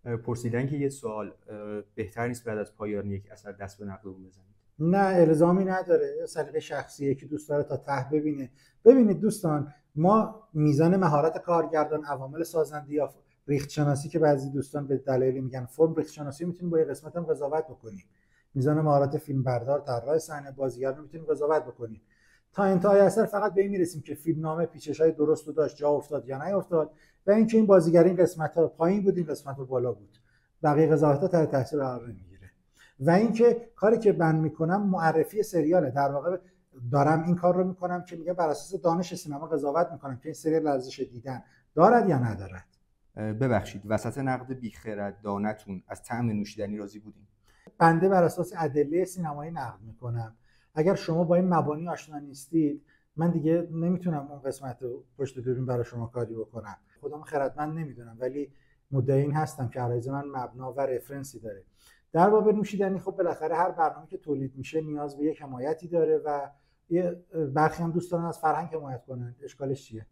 پرسیدن که یه سوال بهتر نیست بعد از پایان یک اثر دست به نقدمون بزنید؟ نه الزامی نداره، سلیقه شخصیه که دوست داره تا ته ببینه. ببینید دوستان، ما میزان مهارت کارگردان، عوامل سازنده یا ریخت شناسی که بعضی دوستان به دلایلی میگن فرم ریخت شناسی، میتونیم با یه قسمت هم قضاوت بکنیم. میزان مهارت فیلم بردار، طراح صحنه، بازیگر رو میتونیم قضاوت بکنیم. تا انتهای اثر فقط به این میرسیم که فیلم نامه پیچش‌های درست رو داشت، جا افتاد یا نیافتاد، و اینکه این بازیگر این قسمت‌ها پایین بود، این قسمت‌ها بالا بود. بقیه قضاوت‌ها تحت تاثیر قرار نمیگیره. و اینکه کاری که من میکنم معرفی سریاله، در واقع دارم این کار رو میکنم که میگم بر اساس دانش سینما قضاوت میکنم که این سریال ارزش دیدن دارد یا ندارد. ببخشید وسط نقد بیخردانتون از طعم نوشیدنی راضی بودین؟ بنده بر اساس ادله سینمایی نقد میکنم. اگر شما با این مبانی آشنا نیستید، من دیگه نمیتونم اون قسمت رو پشت دوربین برای شما کاری بکنم. خودم خردمند نمیدونم، ولی مدعی این هستم که عرایض من مبنا و رفرنسی داره. در باب نوشیدنی خب بالاخره هر برنامه‌ای که تولید میشه نیاز به یک حمایتی داره و یه برخی هم دوست دارن از فرهنگ حمایت کنن. اشکالش چیه؟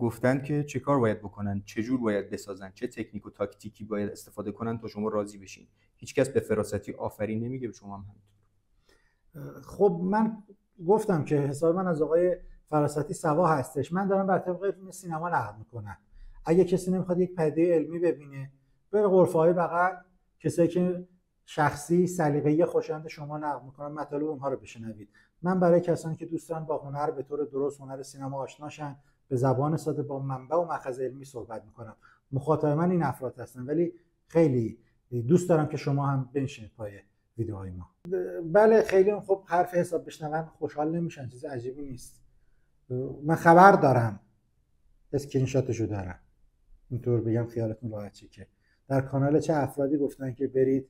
گفتن که چه کار باید بکنن، چه جور باید بسازن، چه تکنیک و تاکتیکی باید استفاده کنن تا شما راضی بشین. هیچکس به فراستی آفرین نمیگه، به شما هم همینطور. خب من گفتم که حساب من از آقای فراستی سوا هستش. من دارم بر طبق فیلم سینما نقد میکنم. اگه کسی نمیخواد یک پدیده علمی ببینه، بره غرفه‌های بغل، کسایی که شخصی سلیقه‌ای خوشایند شما نقد میکنن مطالب اونها رو بشنوید. من برای کسانی که دوست دارن با هنر به طور درست، هنر سینما آشناشن، به زبان ساده با منبع و مأخذ علمی صحبت میکنم. مخاطب من این افراد هستن، ولی خیلی دوست دارم که شما هم بنشینید پای ویدیوهای ما. بله خیلی خب حرف حساب بشنون خوشحال نمیشن، چیز عجیبی نیست. من خبر دارم، اسکرین شاتشو دارم، اینطور بگم خیالتون راحت شه که در کانال چه افرادی گفتن که برید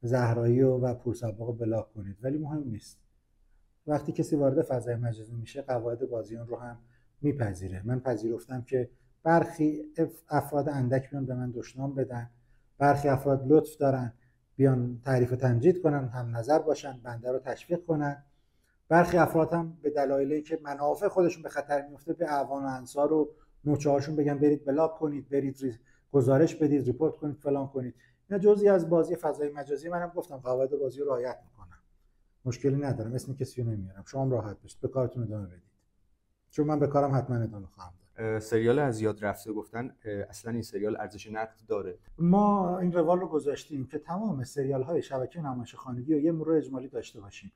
زهرایی و پورسباق بلاک کنید، ولی مهم نیست. وقتی کسی وارد فضای مجازی میشه قواعد بازی اون رو هم میپذیره. من پذیرفتم که برخی افراد اندک بیان به من دشنام بدن، برخی افراد لطف دارن بیان تعریف و تمجید کنن، هم نظر باشن، بنده رو تشویق کنن. برخی افراد هم به دلایلی که منافع خودشون به خطر میفته به اعوان و انصار و نوچه‌هاشون بگن برید بلاک کنید، برید گزارش بدید، ریپورت کنید، فلان کنید. اینا جزئی از بازی فضای مجازی. منم گفتم قواعد بازی رو رعایت میکنم، مشکلی ندارم، اسم کسی رو نمیارم. شما هم راحت باشید، به کارتون ادامه بدید، چون من به کارم حتما ادامه خواهم داد. سریال از یاد رفته گفتن اصلا این سریال ارزش نقد داره؟ ما این روال رو گذاشتیم که تمام سریال های شبکه نمایش خانگی رو یه مرور اجمالی داشته باشیم.